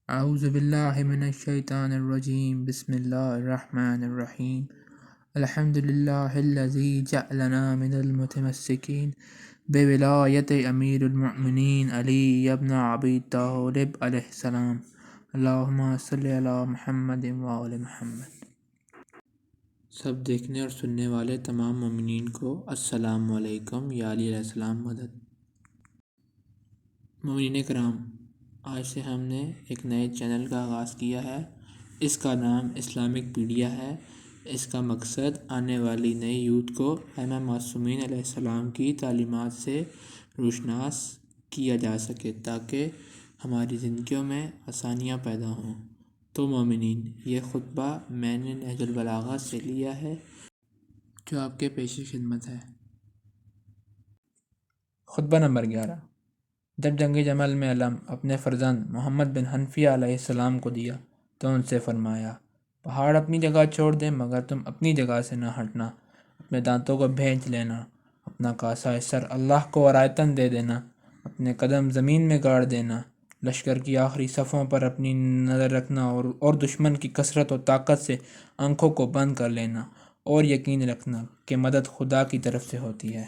اعوذ باللہ من الشیطان الرجیم بسم اللہ الرحمن الرحیم الحمد للہ الذی جعلنا من المتمسکین بولایت امیر المؤمنین علی ابن ابی طالب علیہ السلام اللہم صلی علی محمد وآل محمد۔ سب دیکھنے اور سننے والے تمام مومنین کو السلام علیکم۔ یا علی علیہ السلام مدد۔ مومنین کرام، آج سے ہم نے ایک نئے چینل کا آغاز کیا ہے۔ اس کا نام اسلامک پیڈیا ہے۔ اس کا مقصد آنے والی نئی یوتھ کو امام معصومین علیہ السلام کی تعلیمات سے روشناس کیا جا سکے تاکہ ہماری زندگیوں میں آسانیاں پیدا ہوں۔ تو مومنین، یہ خطبہ میں نے نہج البلاغہ سے لیا ہے جو آپ کے پیش خدمت ہے۔ خطبہ نمبر 11۔ جب جنگ جمل میں علم اپنے فرزند محمد بن حنفیہ علیہ السلام کو دیا تو ان سے فرمایا، پہاڑ اپنی جگہ چھوڑ دیں مگر تم اپنی جگہ سے نہ ہٹنا، اپنے دانتوں کو بھینچ لینا، اپنا کاسہ سر اللہ کو عرایتاً دے دینا، اپنے قدم زمین میں گاڑ دینا، لشکر کی آخری صفوں پر اپنی نظر رکھنا اور دشمن کی کثرت و طاقت سے آنکھوں کو بند کر لینا، اور یقین رکھنا کہ مدد خدا کی طرف سے ہوتی ہے۔